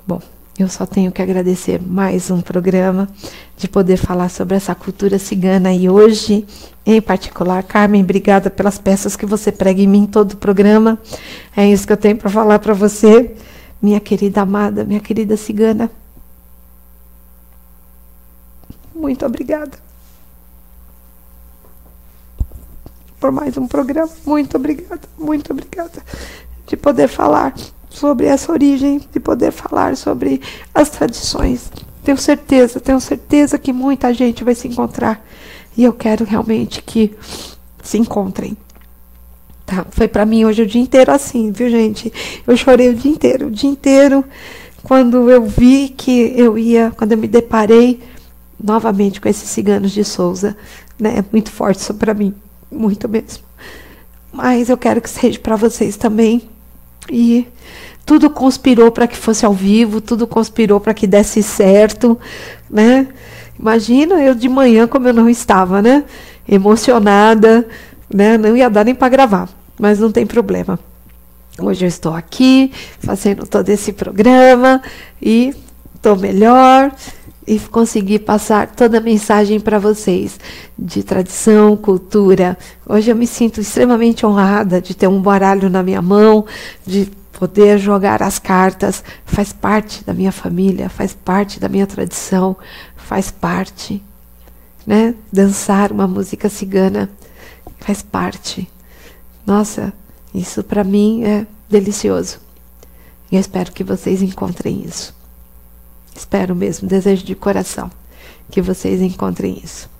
Bom, eu só tenho que agradecer mais um programa, de poder falar sobre essa cultura cigana, e hoje, em particular, Carmen, obrigada pelas peças que você prega em mim todo o programa. É isso que eu tenho para falar para você, minha querida amada, minha querida cigana. Muito obrigada por mais um programa. Muito obrigada de poder falar sobre essa origem, de poder falar sobre as tradições. Tenho certeza que muita gente vai se encontrar, e eu quero realmente que se encontrem. Tá? Foi para mim hoje o dia inteiro assim, viu, gente? Eu chorei o dia inteiro, quando eu vi que quando eu me deparei novamente com esses ciganos de Sousa, É muito forte isso para mim, muito mesmo. Mas eu quero que seja para vocês também. E tudo conspirou para que fosse ao vivo, tudo conspirou para que desse certo, Imagina eu de manhã como eu não estava, Emocionada, Não ia dar nem para gravar, mas não tem problema. Hoje eu estou aqui fazendo todo esse programa e estou melhor e conseguir passar toda a mensagem para vocês de tradição, cultura. Hoje eu me sinto extremamente honrada de ter um baralho na minha mão, de poder jogar as cartas. Faz parte da minha família, faz parte da minha tradição, faz parte, né? Dançar uma música cigana faz parte. Nossa, isso para mim é delicioso. E eu espero que vocês encontrem isso. Espero mesmo, desejo de coração que vocês encontrem isso.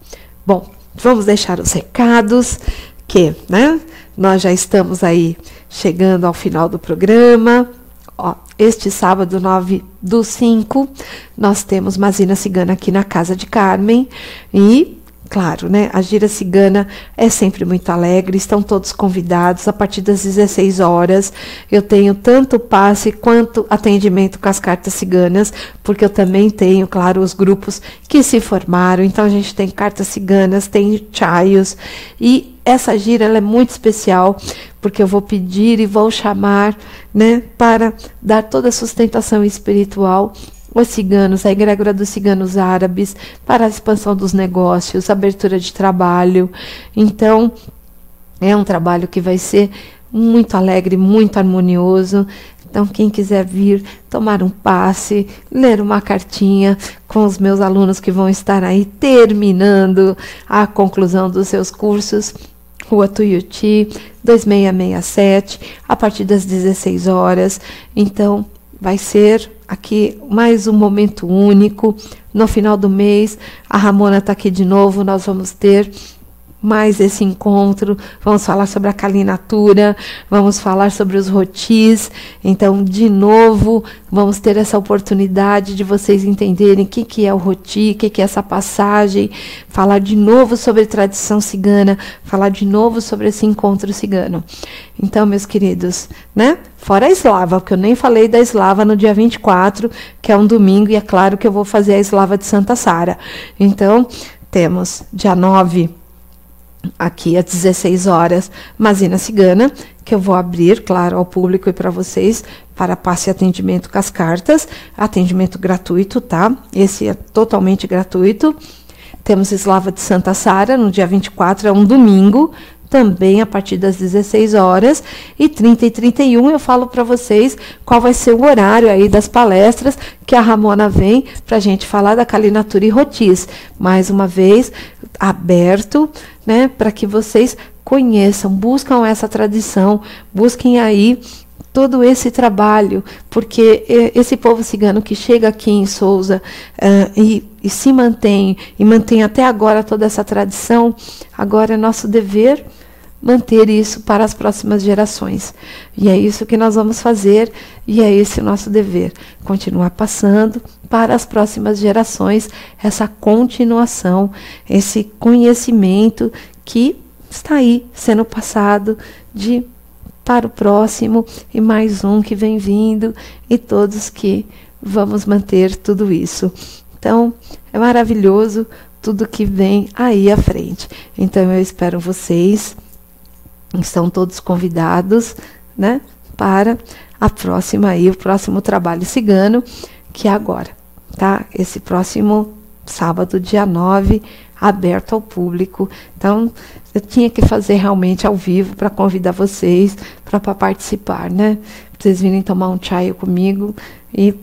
Bom, vamos deixar os recados, que, né, nós já estamos aí chegando ao final do programa. Ó, este sábado, 9/5, nós temos Mazina Cigana aqui na Casa de Carmen. E, claro, né, a gira cigana é sempre muito alegre, estão todos convidados a partir das 16 horas. Eu tenho tanto passe quanto atendimento com as cartas ciganas, porque eu também tenho, claro, os grupos que se formaram. Então a gente tem cartas ciganas, tem chaios, e essa gira ela é muito especial, porque eu vou pedir e vou chamar, né, para dar toda a sustentação espiritual os ciganos, a egrégora dos ciganos árabes, para a expansão dos negócios, abertura de trabalho. Então, é um trabalho que vai ser muito alegre, muito harmonioso. Então, quem quiser vir, tomar um passe, ler uma cartinha com os meus alunos que vão estar aí terminando a conclusão dos seus cursos, Rua Tuiuti, 2667, a partir das 16 horas. Então, vai ser aqui mais um momento único. No final do mês, a Ramona está aqui de novo, nós vamos ter mais esse encontro, vamos falar sobre a calinatura, vamos falar sobre os rotis. Então, de novo, vamos ter essa oportunidade de vocês entenderem o que é o roti, o que é essa passagem, falar de novo sobre tradição cigana, falar de novo sobre esse encontro cigano. Então, meus queridos, né? Fora a Eslava, porque eu nem falei da Eslava no dia 24, que é um domingo, e é claro que eu vou fazer a Eslava de Santa Sara. Então, temos dia 9, aqui às 16 horas, Mazina Cigana, que eu vou abrir, claro, ao público e para vocês, para passe e atendimento com as cartas, atendimento gratuito, tá? Esse é totalmente gratuito. Temos Eslava de Santa Sara, no dia 24, é um domingo, também a partir das 16 horas, e 30 e 31 eu falo para vocês qual vai ser o horário aí das palestras que a Ramona vem para a gente falar da calinatura e rotis. Mais uma vez, aberto, né, para que vocês conheçam, buscam essa tradição, busquem aí todo esse trabalho, porque esse povo cigano que chega aqui em Sousa e se mantém, e mantém até agora toda essa tradição, agora é nosso dever manter isso para as próximas gerações. E é isso que nós vamos fazer, e é esse o nosso dever, continuar passando para as próximas gerações essa continuação, esse conhecimento que está aí sendo passado para o próximo, e mais um que vem vindo, e todos que vamos manter tudo isso. Então, é maravilhoso tudo que vem aí à frente. Então, eu espero vocês, estão todos convidados, né, para a próxima aí, o próximo trabalho cigano, que é agora, tá? Esse próximo sábado, dia 9, aberto ao público. Então, eu tinha que fazer realmente ao vivo para convidar vocês para participar, né? Pra vocês virem tomar um chai comigo e,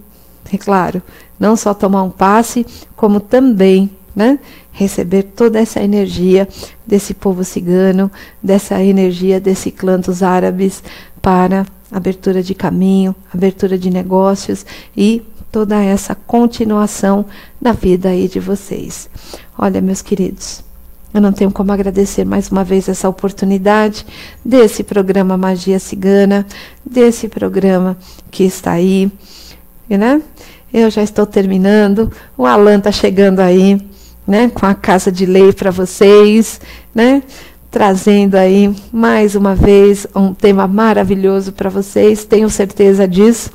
é claro, não só tomar um passe, como também, né, receber toda essa energia desse povo cigano, dessa energia desse clã dos árabes para abertura de caminho, abertura de negócios e toda essa continuação da vida aí de vocês. Olha, meus queridos, eu não tenho como agradecer mais uma vez essa oportunidade desse programa Magia Cigana, desse programa que está aí, né? Eu já estou terminando, o Alan está chegando aí, né, com a Casa de Lei para vocês, né, trazendo aí mais uma vez um tema maravilhoso para vocês, tenho certeza disso,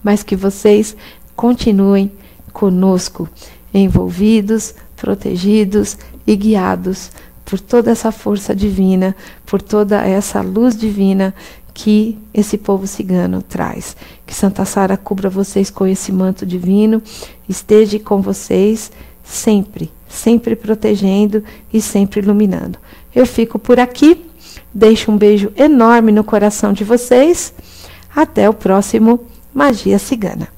mas que vocês continuem conosco, envolvidos, protegidos e guiados por toda essa força divina, por toda essa luz divina que esse povo cigano traz. Que Santa Sara cubra vocês com esse manto divino, esteja com vocês sempre, sempre protegendo e sempre iluminando. Eu fico por aqui, deixo um beijo enorme no coração de vocês. Até o próximo Magia Cigana.